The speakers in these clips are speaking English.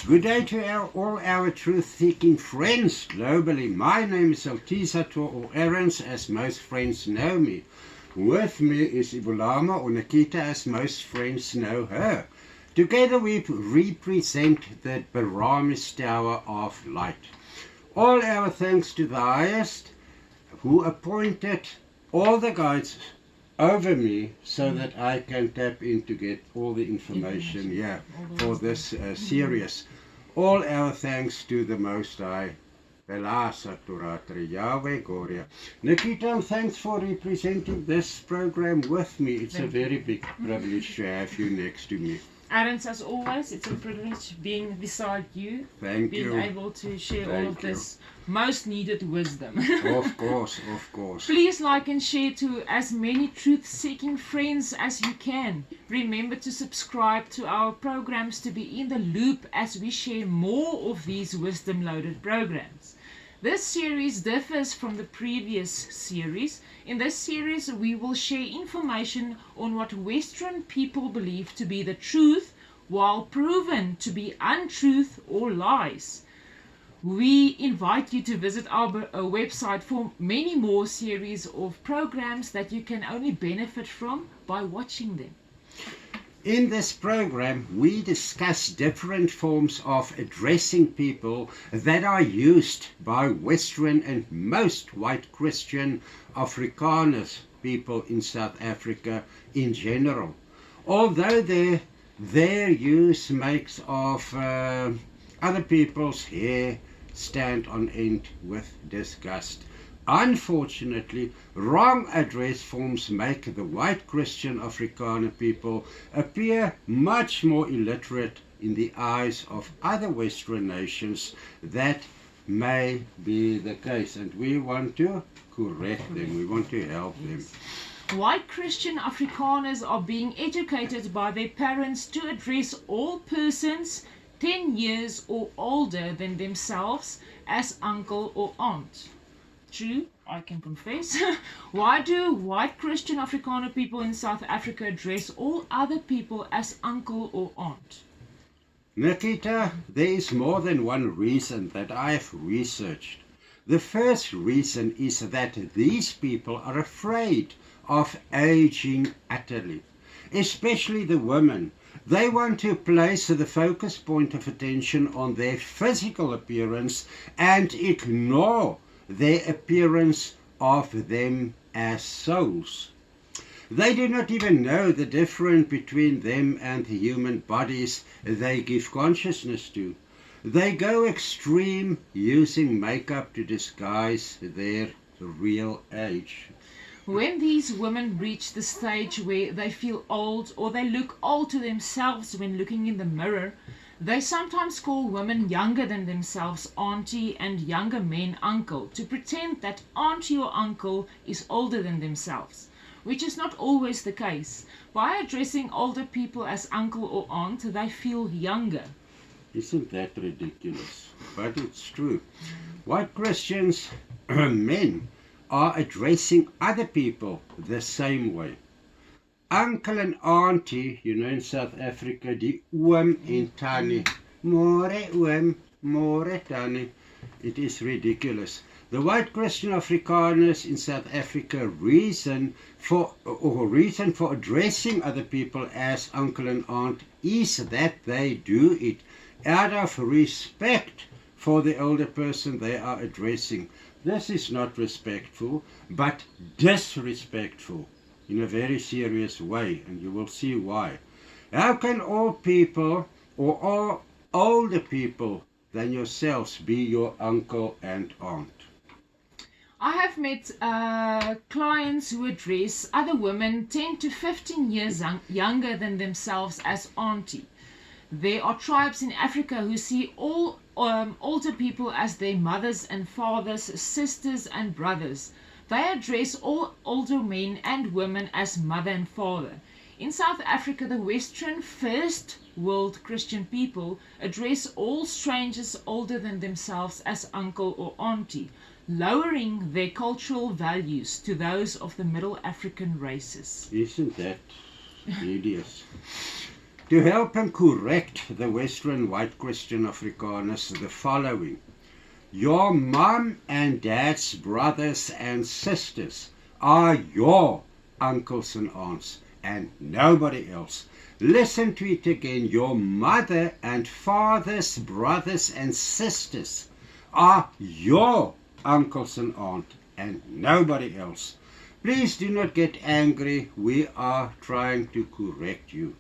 Good day to all our truth-seeking friends globally. My name is Altisator or Errands, as most friends know me. With me is Ibulama or Nikita, as most friends know her. Together we represent the Paramis Tower of Light. All our thanks to the highest, who appointed all the guides over me so that I can tap in to get all the information here for this series. All our thanks to the Most High. Yahweh Gloria. Nikita, thanks for representing this program with me. It's a very big privilege to have you next to me. Arends, as always, it's a privilege being beside you. Thank you. Being able to share all of this most needed wisdom. Of course, of course. Please like and share to as many truth-seeking friends as you can. Remember to subscribe to our programs to be in the loop as we share more of these wisdom-loaded programs. This series differs from the previous series. In this series, we will share information on what Western people believe to be the truth, while proven to be untruth or lies. We invite you to visit our website for many more series of programs that you can only benefit from by watching them. In this program, we discuss different forms of addressing people that are used by Western and most white Christian Afrikaners people in South Africa in general. Although their use makes of other people's hair stand on end with disgust. Unfortunately, wrong address forms make the white Christian Afrikaner people appear much more illiterate in the eyes of other Western nations. That may be the case, and we want to correct them, we want to help them. White Christian Afrikaners are being educated by their parents to address all persons 10 years or older than themselves as uncle or aunt. True, I can confess. Why do white Christian Afrikaner people in South Africa address all other people as uncle or aunt? Nikita, there is more than one reason that I've researched. The first reason is that these people are afraid of aging utterly, especially the women. They want to place the focus point of attention on their physical appearance and ignore their appearance of them as souls. They do not even know the difference between them and the human bodies they give consciousness to. They go extreme, using makeup to disguise their real age. When these women reach the stage where they feel old or they look old to themselves when looking in the mirror, they sometimes call women younger than themselves auntie and younger men uncle to pretend that auntie or uncle is older than themselves, which is not always the case. By addressing older people as uncle or aunt, they feel younger. Isn't that ridiculous? But it's true. White Christians, men, are addressing other people the same way. Uncle and auntie, you know, in South Africa, die oom en tannie. More oom, more tannie. It is ridiculous. The white Christian Afrikaners in South Africa reason for addressing other people as uncle and aunt is that they do it out of respect for the older person they are addressing. This is not respectful, but disrespectful in a very serious way, and you will see why. How can all people, or all older people than yourselves, be your uncle and aunt? I have met clients who address other women 10 to 15 years younger than themselves as auntie. There are tribes in Africa who see all older people as their mothers and fathers, sisters and brothers. They address all older men and women as mother and father. In South Africa, the Western First World Christian people address all strangers older than themselves as uncle or auntie, lowering their cultural values to those of the Middle African races. Isn't that hideous? to help and correct the Western white Christian Afrikaners the following. Your mom and dad's brothers and sisters are your uncles and aunts and nobody else. Listen to it again. Your mother and father's brothers and sisters are your uncles and aunt and nobody else. Please do not get angry. We are trying to correct you.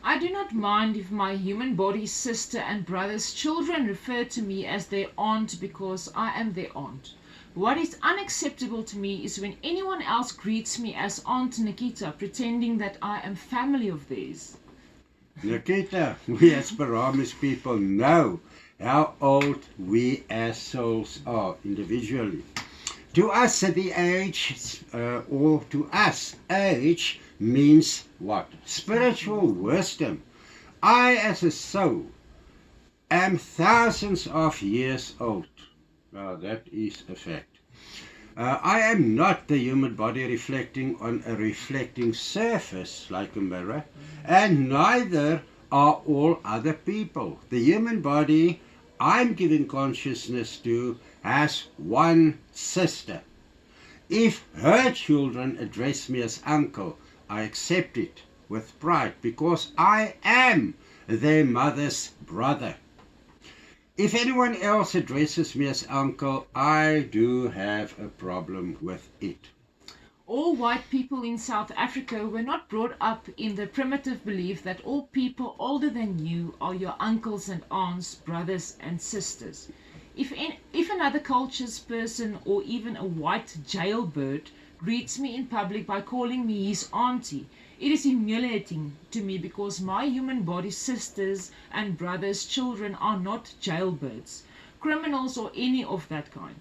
I do not mind if my human body sister and brother's children refer to me as their aunt because I am their aunt. What is unacceptable to me is when anyone else greets me as Aunt Nikita, pretending that I am family of theirs. Nikita, we as Paramis people know how old we as souls are individually. To us at the age, or to us, age means what? Spiritual wisdom. I as a soul am thousands of years old. Well, that is a fact. I am not the human body reflecting on a reflecting surface like a mirror, and neither are all other people. The human body I'm giving consciousness to has one sister. If her children address me as uncle, I accept it with pride because I am their mother's brother. If anyone else addresses me as uncle, I do have a problem with it. All white people in South Africa were not brought up in the primitive belief that all people older than you are your uncles and aunts, brothers and sisters. If another culture's person or even a white jailbird greets me in public by calling me his auntie, it is humiliating to me because my human body sisters and brothers' children are not jailbirds, criminals or any of that kind.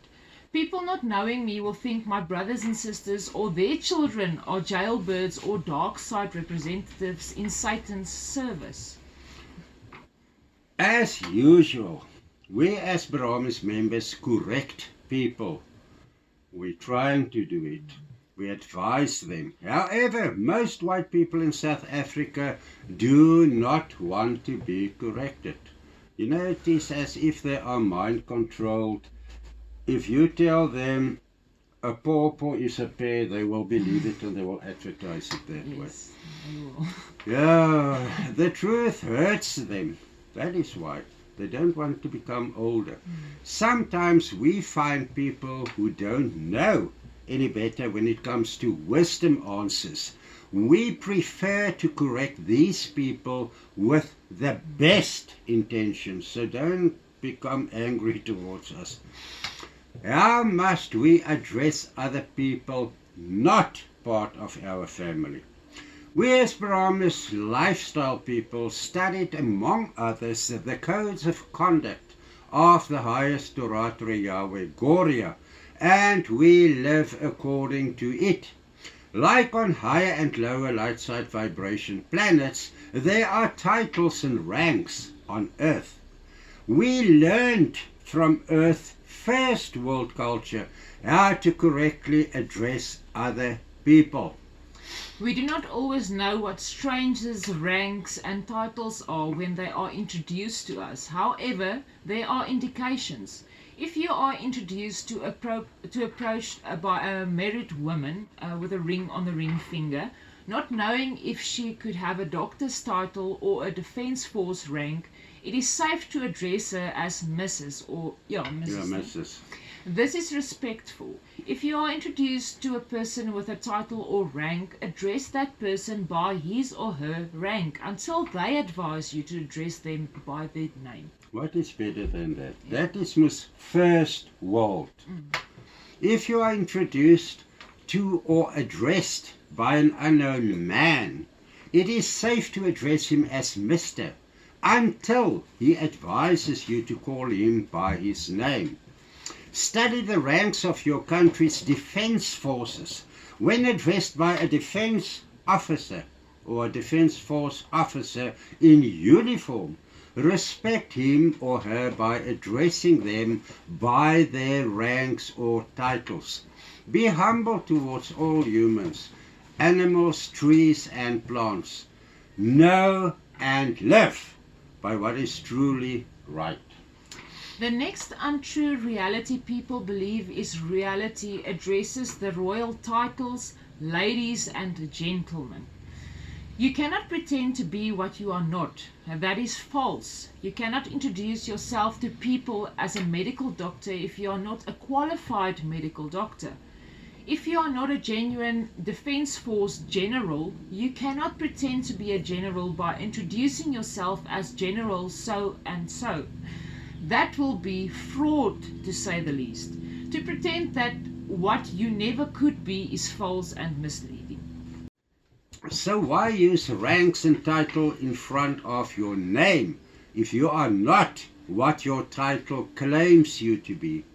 People not knowing me will think my brothers and sisters or their children are jailbirds or dark side representatives in Satan's service. As usual, we as Paramis members correct people. We're trying to do it. We advise them. However, most white people in South Africa do not want to be corrected. You know, it is as if they are mind controlled. If you tell them a pawpaw is a pear, they will believe it and they will advertise it that way. Yes, they will. Yeah, the truth hurts them. That is why. They don't want to become older. Sometimes we find people who don't know any better when it comes to wisdom answers. We prefer to correct these people with the best intentions. So don't become angry towards us. How must we address other people not part of our family? We as Paramis lifestyle people studied among others the codes of conduct of the highest orator Yahweh, Goria, and we live according to it. Like on higher and lower light side vibration planets, there are titles and ranks on Earth. We learned from Earth first world culture how to correctly address other people. We do not always know what strangers' ranks and titles are when they are introduced to us. However, there are indications. If you are introduced to approached by a married woman with a ring on the ring finger, not knowing if she could have a doctor's title or a defense force rank, it is safe to address her as Mrs. or Mrs. Yeah, Mrs. This is respectful. If you are introduced to a person with a title or rank, address that person by his or her rank until they advise you to address them by their name. What is better than that? That is Miss First World. If you are introduced to or addressed by an unknown man, it is safe to address him as Mr. until he advises you to call him by his name. Study the ranks of your country's defense forces. When addressed by a defense officer or a defense force officer in uniform, respect him or her by addressing them by their ranks or titles. Be humble towards all humans, animals, trees and plants. Know and live by what is truly right. The next untrue reality people believe is reality addresses the royal titles, ladies and gentlemen. You cannot pretend to be what you are not. That is false. You cannot introduce yourself to people as a medical doctor if you are not a qualified medical doctor. If you are not a genuine Defense Force general, you cannot pretend to be a general by introducing yourself as General so and so. That will be fraud, to say the least. To pretend that what you never could be is false and misleading. So why use ranks and title in front of your name if you are not what your title claims you to be?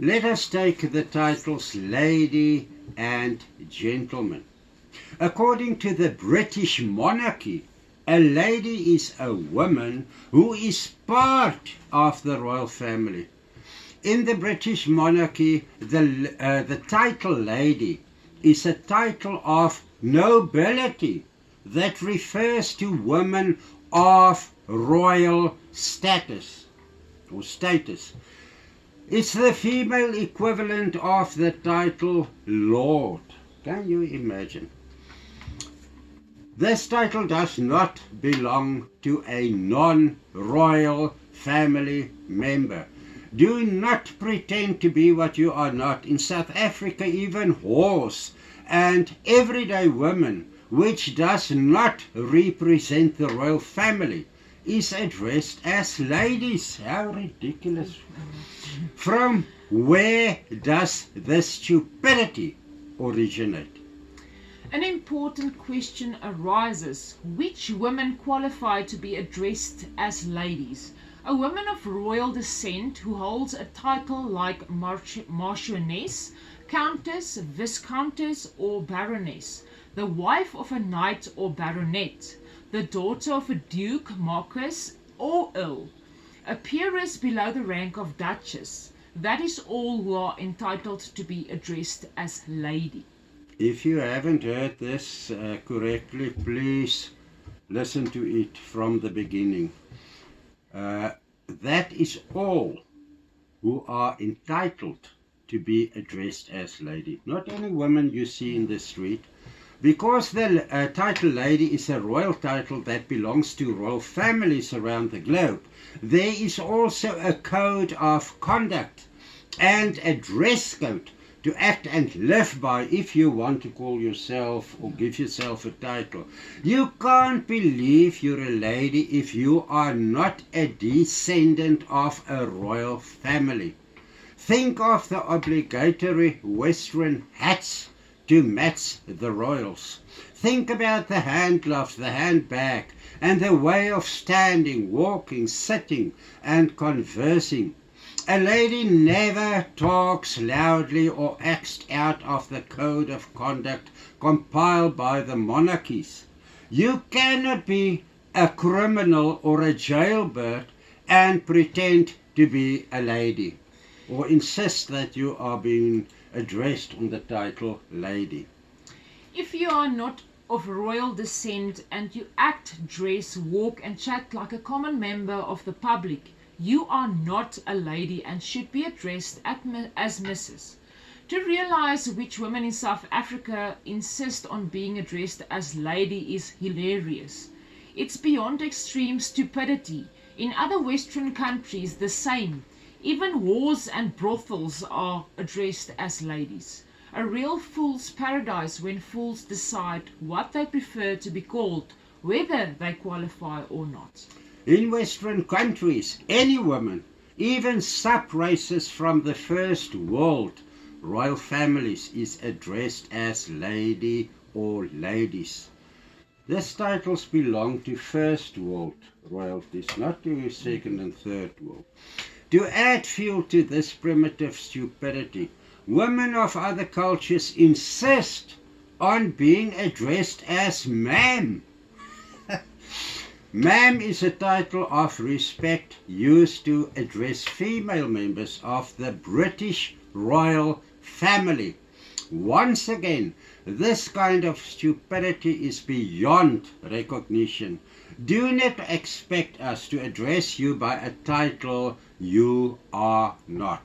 Let us take the titles lady and gentleman. According to the British monarchy, a lady is a woman who is part of the royal family. In the British monarchy, the title lady is a title of nobility that refers to women of royal status or status. It's the female equivalent of the title lord. Can you imagine? This title does not belong to a non-royal family member. Do not pretend to be what you are not. In South Africa, even whores and everyday women, which does not represent the royal family, is addressed as ladies. How ridiculous. From where does this stupidity originate? An important question arises. Which women qualify to be addressed as ladies? A woman of royal descent who holds a title like Marchioness, Countess, Viscountess or Baroness, the wife of a knight or baronet, the daughter of a duke, marquess or earl, a peeress below the rank of duchess. That is all who are entitled to be addressed as lady. If you haven't heard this correctly, please listen to it from the beginning. That is all who are entitled to be addressed as lady. Not any woman you see in the street. Because the title lady is a royal title that belongs to royal families around the globe, there is also a code of conduct and a dress code to act and live by if you want to call yourself or give yourself a title. You can't believe you're a lady if you are not a descendant of a royal family. Think of the obligatory Western hats to match the royals. Think about the hand gloves, the handbag, and the way of standing, walking, sitting, and conversing. A lady never talks loudly or acts out of the code of conduct compiled by the monarchies. You cannot be a criminal or a jailbird and pretend to be a lady, or insist that you are being addressed on the title lady. If you are not of royal descent and you act, dress, walk and chat like a common member of the public, you are not a lady and should be addressed as Mrs. To realize which women in South Africa insist on being addressed as lady is hilarious. It's beyond extreme stupidity. In other Western countries, the same. Even whores and brothels are addressed as ladies. A real fool's paradise when fools decide what they prefer to be called, whether they qualify or not. In Western countries, any woman, even sub-races from the first world royal families, is addressed as lady or ladies. These titles belong to first world royalties, not to second and third world. To add fuel to this primitive stupidity, women of other cultures insist on being addressed as ma'am. Ma'am is a title of respect used to address female members of the British royal family. Once again, This kind of stupidity is beyond recognition. Do not expect us to address you by a title you are not.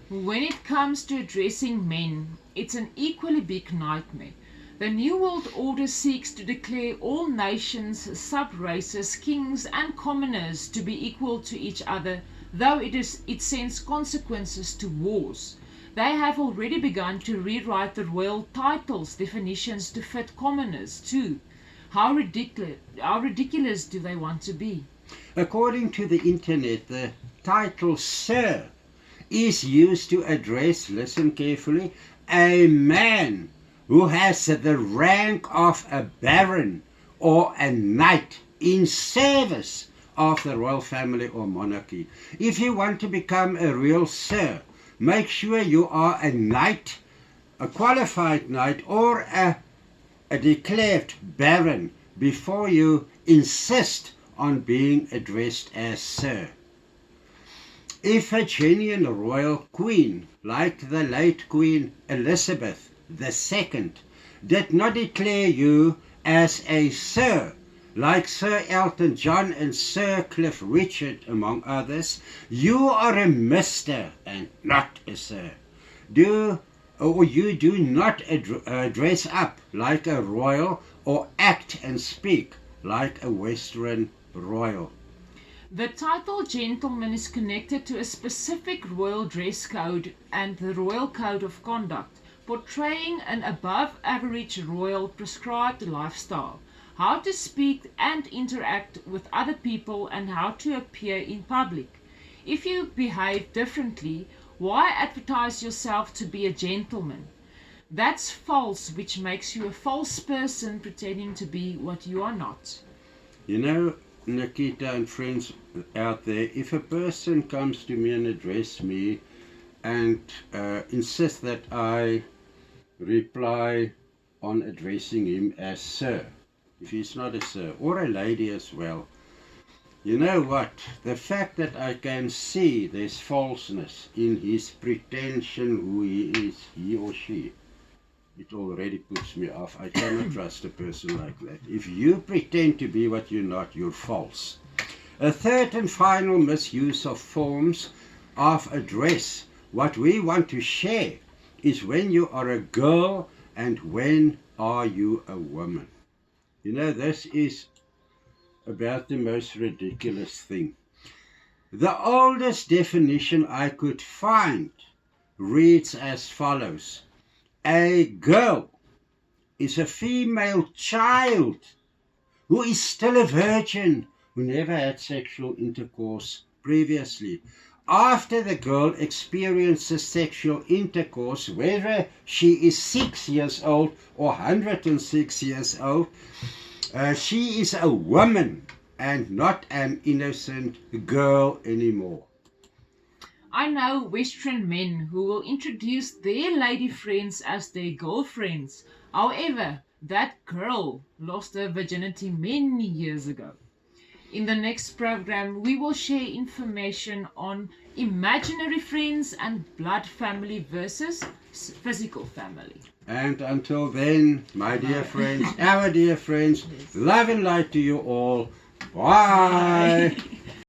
When it comes to addressing men, it's an equally big nightmare. The New World Order seeks to declare all nations, sub-races, kings and commoners to be equal to each other, though it sends consequences to wars. They have already begun to rewrite the royal titles definitions to fit commoners too. How ridiculous do they want to be? According to the internet, the title Sir is used to address, listen carefully, a man who has the rank of a baron or a knight in service of the royal family or monarchy. If you want to become a real Sir, make sure you are a knight, a qualified knight, or a declared baron before you insist on being addressed as Sir. If a genuine royal queen, like the late Queen Elizabeth II, did not declare you as a Sir, like Sir Elton John and Sir Cliff Richard, among others, you are a Mr. and not a Sir. You do not dress up like a royal or act and speak like a Western royal. The title gentleman is connected to a specific royal dress code and the royal code of conduct, portraying an above-average royal prescribed lifestyle, how to speak and interact with other people and how to appear in public. If you behave differently, why advertise yourself to be a gentleman? That's false, which makes you a false person pretending to be what you are not. You know, Nikita and friends out there, if a person comes to me and address me and insists that I reply on addressing him as Sir, if he's not a Sir, or a lady as well, you know what? The fact that I can see there's falseness in his pretension who he is, he or she, it already puts me off. I cannot trust a person like that. If you pretend to be what you're not, you're false. A third and final misuse of forms of address. What we want to share is when you are a girl and when are you a woman. You know, this is about the most ridiculous thing. The oldest definition I could find reads as follows. A girl is a female child who is still a virgin, who never had sexual intercourse previously. After the girl experiences sexual intercourse, whether she is 6 years old or 106 years old, she is a woman and not an innocent girl anymore. I know Western men who will introduce their lady friends as their girlfriends. However, that girl lost her virginity many years ago. In the next program, we will share information on imaginary friends and blood family versus physical family. And until then, my dear friends, our dear friends, love and light to you all. Bye.